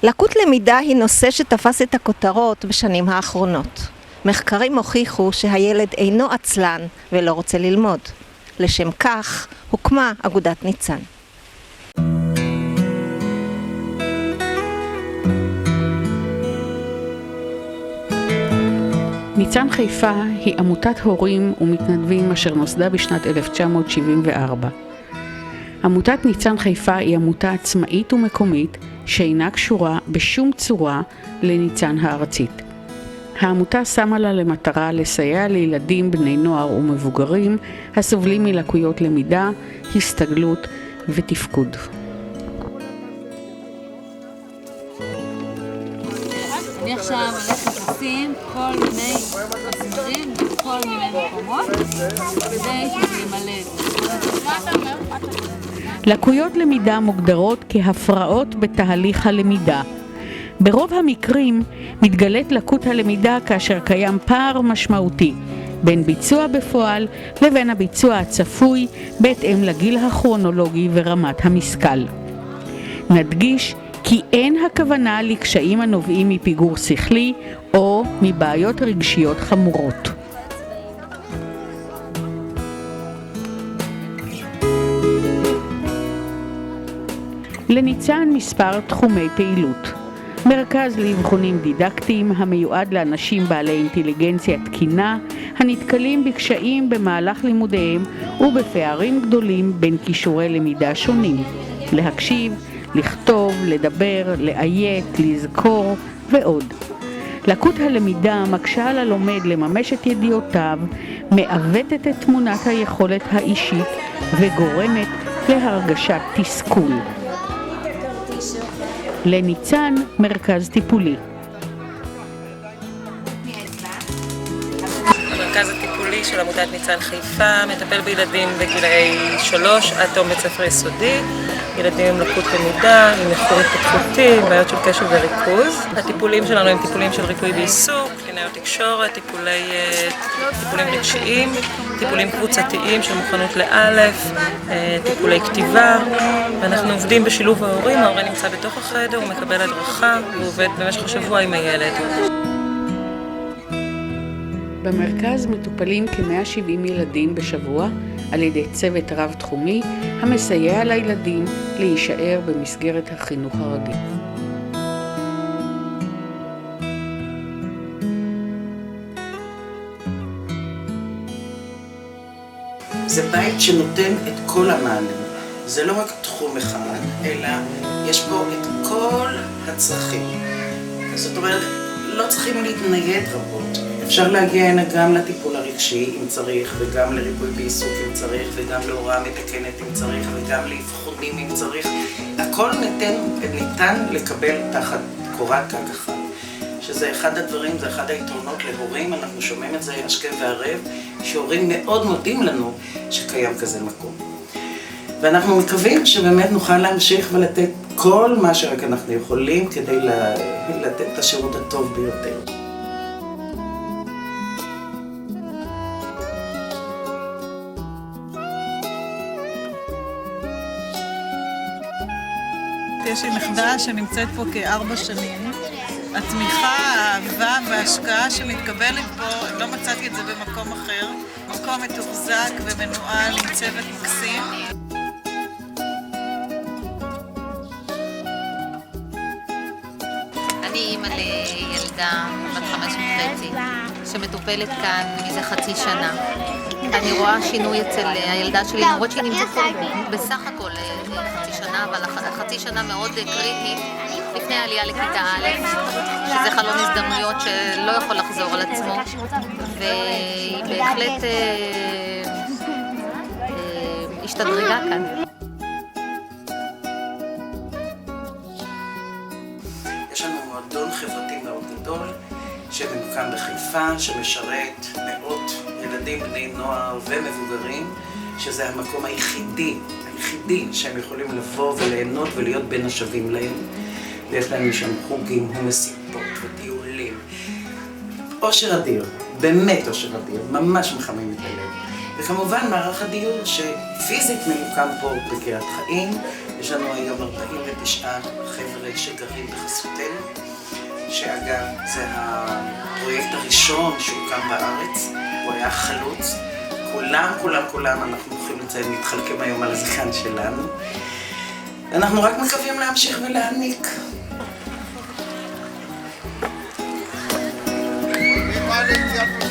לקות למידה היא נושא שתפס את הכותרות בשנים האחרונות. מחקרים הוכיחו שהילד אינו עצלן ולא רוצה ללמוד. לשם כך הוקמה אגודת ניצן. ניצן חיפה היא עמותת הורים ומתנדבים אשר נוסדה בשנת 1974. עמותת ניצן חיפה היא עמותה עצמאית ומקומית שאינה קשורה בשום צורה לניצן הארצית. העמותה שמה לה למטרה לסייע לילדים, בני נוער ומבוגרים הסובלים מלקויות למידה, הסתגלות ותפקוד. אני עכשיו הולכת לשים כל מיני מסמרים בכל מיני מקומות כדי למלא את זה. לקויות למידה מוגדרות כהפרעות בתהליך הלמידה. ברוב המקרים מתגלית לקות הלמידה כאשר קיים פער משמעותי בין ביצוע בפועל לבין הביצוע הצפוי בהתאם לגיל הכרונולוגי ורמת המשכל. נדגיש כי אין הכוונה לקשיים הנובעים מפיגור שכלי או מבעיות רגשיות חמורות. לניצן מספר תחומי פעילות. מרכז לאבחונים דידקטיים המיועד לאנשים בעלי אינטליגנציה תקינה הנתקלים בקשיים במהלך לימודיהם ובפערים גדולים בין כישורי למידה שונים. להקשיב, לכתוב, לדבר, לאיית, לזכור ועוד. לקות הלמידה מקשה על הלומד לממש את ידיעותיו, מעוותת את תמונת היכולת האישית וגורמת להרגשת תסכול. לניצן מרכז טיפולי. המרכז הטיפולי של עמותת ניצן חיפה מטפל בילדים בגילאי 3 עד תום בית ספר יסודי, ילדים עם לקות למידה, עם איחור התפתחותי, עם בעיות של קשב וריכוז. הטיפולים שלנו הם טיפולים של ריפוי בעיסוק, קלינאיות תקשורת, טיפולים רגשיים, טיפולים קבוצתיים של מוכנות לאלף, טיפולי כתיבה, ואנחנו עובדים בשילוב ההורים. ההורה נמצא בתוך החדר, הוא מקבל הדרכה, הוא עובד במשך השבוע עם הילד. במרכז מטופלים כ-170 ילדים בשבוע על ידי צוות רב-תחומי המסייע לילדים להישאר במסגרת החינוך הרגיל. זה בית שנותן את כל המענים. זה לא רק תחום אחד, אלא יש פה את כל הצרכים. זאת אומרת, לא צריכים להתנייד רבות. אפשר להגיע הנה גם לטיפול הרגשי אם צריך, וגם לריפוי בעיסוק אם צריך, וגם להוראה מתקנת אם צריך, וגם לאבחונים אם צריך. הכל ניתן לקבל תחת קורת גג אחת. שזה אחד הדברים, זה אחד היתרונות להורים, אנחנו שומעים את זה השכם והערב, שהורים מאוד מודים לנו שקיים כזה מקום. ואנחנו מקווים שבאמת נוכל להמשיך ולתת כל מה שרק אנחנו יכולים כדי לתת את השירות הטוב ביותר. יש לי נכדה שנמצאת פה כ4 שנים. התמיכה, האהבה וההשקעה שמתקבלת פה, לא מצאתי את זה במקום אחר. מקום מתוחזק ומנוהל עם צוות מקסים. אני אימא לילדה בת 5.5 שמטופלת כאן מזה חצי שנה. אני רואה שינוי אצל הילדה שלי, למרות שהיא נמצאת פה בסך הכל חצי שנה, אבל החצי שנה מאוד קריטית לפני העלייה לכיתה א', שזה חלון הזדמנויות שלא יכול לחזור על עצמו, והיא בהחלט השתדרגה כאן. יש לנו מועדון חברתי מאוד גדול שממוקם בחיפה, שמשרת מאות ילדים, בני נוער ומבוגרים, שזה המקום היחידי שהם יכולים לבוא וליהנות ולהיות בין השווים להם. ויש להם שם חוגים ומסיבות וטיולים. אושר אדיר, באמת אושר אדיר, ממש מחמם את הלב. וכמובן מערך הדיור שפיזית ממוקם פה בקריית חיים, יש לנו היום 49 חבר'ה שגרים בחסותנו, שאגב זה הפרויקט הראשון שהוקם בארץ, הוא היה חלוץ. כולם, אנחנו יכולים לציין, מתחלקים היום על הזקן שלנו. אנחנו רק מקווים להמשיך ולהעניק. Vale,